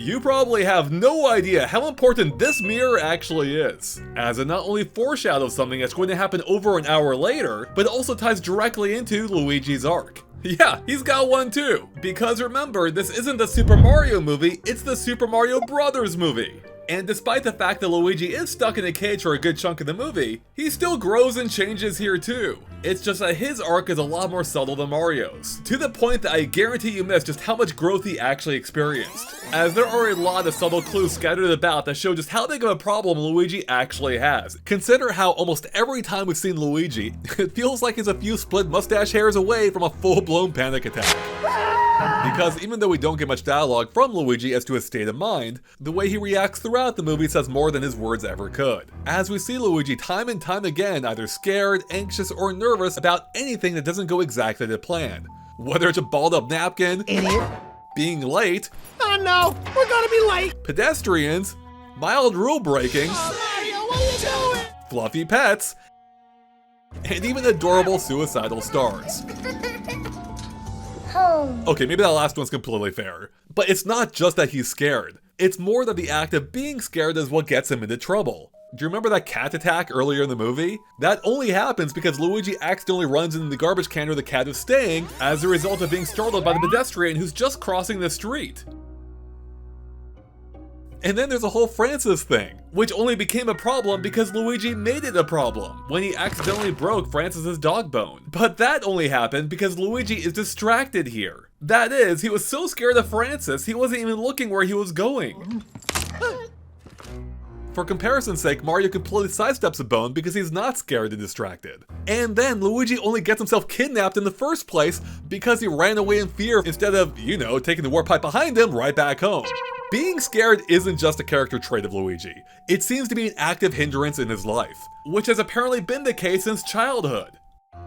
You probably have no idea how important this mirror actually is, as it not only foreshadows something that's going to happen over an hour later, but it also ties directly into Luigi's arc. Yeah, he's got one too, because remember, this isn't the Super Mario movie, it's the Super Mario Brothers movie. And despite the fact that Luigi is stuck in a cage for a good chunk of the movie, he still grows and changes here too. It's just that his arc is a lot more subtle than Mario's, to the point that I guarantee you missed just how much growth he actually experienced, as there are a lot of subtle clues scattered about that show just how big of a problem Luigi actually has. Consider how almost every time we've seen Luigi, it feels like he's a few split mustache hairs away from a full-blown panic attack. Because even though we don't get much dialogue from Luigi as to his state of mind, the way he reacts throughout the movie says more than his words ever could. As we see Luigi time and time again either scared, anxious, or nervous about anything that doesn't go exactly to plan. Whether it's a balled up napkin, Idiot. being late, Oh no, we're gonna be late. pedestrians, mild rule breaking, Mario, what are you doing? fluffy pets, and even adorable suicidal stars. Home. Okay, maybe that last one's completely fair. But it's not just that he's scared. It's more that the act of being scared is what gets him into trouble. Do you remember that cat attack earlier in the movie? That only happens because Luigi accidentally runs into the garbage can where the cat is staying as a result of being startled by the pedestrian who's just crossing the street. And then there's a whole Francis thing, which only became a problem because Luigi made it a problem when he accidentally broke Francis's dog bone. But that only happened because Luigi is distracted here. That is, he was so scared of Francis, he wasn't even looking where he was going. For comparison's sake, Mario completely sidesteps a bone because he's not scared and distracted. And then Luigi only gets himself kidnapped in the first place because he ran away in fear instead of, you know, taking the warp pipe behind him right back home. Being scared isn't just a character trait of Luigi. It seems to be an active hindrance in his life, which has apparently been the case since childhood.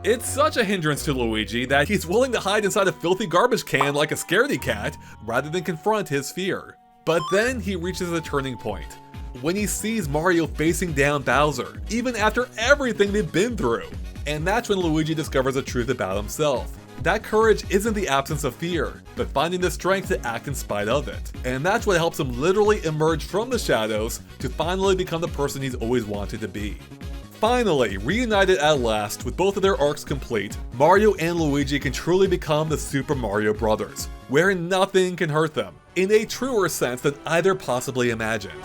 It's such a hindrance to Luigi that he's willing to hide inside a filthy garbage can like a scaredy cat rather than confront his fear. But then he reaches a turning point, when he sees Mario facing down Bowser, even after everything they've been through. And that's when Luigi discovers the truth about himself. That courage isn't the absence of fear, but finding the strength to act in spite of it. And that's what helps him literally emerge from the shadows to finally become the person he's always wanted to be. Finally, reunited at last with both of their arcs complete, Mario and Luigi can truly become the Super Mario Brothers, where nothing can hurt them, in a truer sense than either possibly imagined.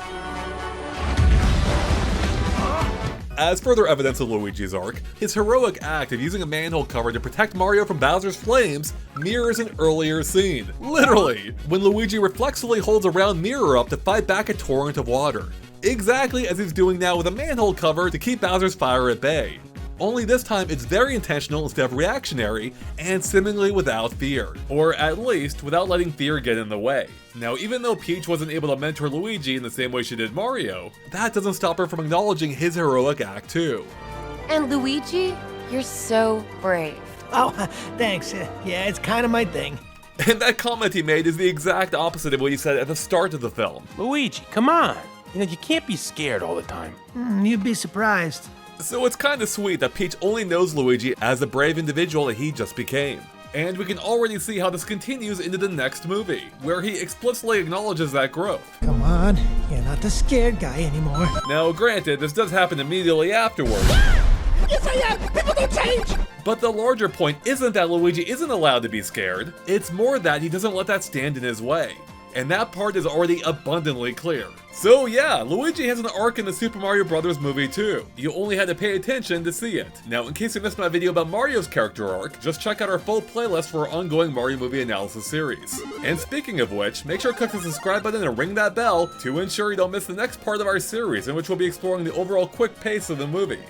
As further evidence of Luigi's arc, his heroic act of using a manhole cover to protect Mario from Bowser's flames mirrors an earlier scene. Literally, when Luigi reflexively holds a round mirror up to fight back a torrent of water. Exactly as he's doing now with a manhole cover to keep Bowser's fire at bay. Only this time it's very intentional instead of reactionary, and seemingly without fear. Or at least, without letting fear get in the way. Now, even though Peach wasn't able to mentor Luigi in the same way she did Mario, that doesn't stop her from acknowledging his heroic act too. And Luigi, you're so brave. Oh, thanks. Yeah, it's kind of my thing. And that comment he made is the exact opposite of what he said at the start of the film. Luigi, come on. You know, you can't be scared all the time. You'd be surprised. So it's kinda sweet that Peach only knows Luigi as the brave individual that he just became. And we can already see how this continues into the next movie, where he explicitly acknowledges that growth. Come on, you're not the scared guy anymore. Now granted, this does happen immediately afterwards. Yes, I am! People don't change! But the larger point isn't that Luigi isn't allowed to be scared, it's more that he doesn't let that stand in his way. And that part is already abundantly clear. So yeah, Luigi has an arc in the Super Mario Bros. Movie too. You only had to pay attention to see it. Now, in case you missed my video about Mario's character arc, just check out our full playlist for our ongoing Mario movie analysis series. And speaking of which, make sure to click the subscribe button and ring that bell to ensure you don't miss the next part of our series, in which we'll be exploring the overall quick pace of the movie.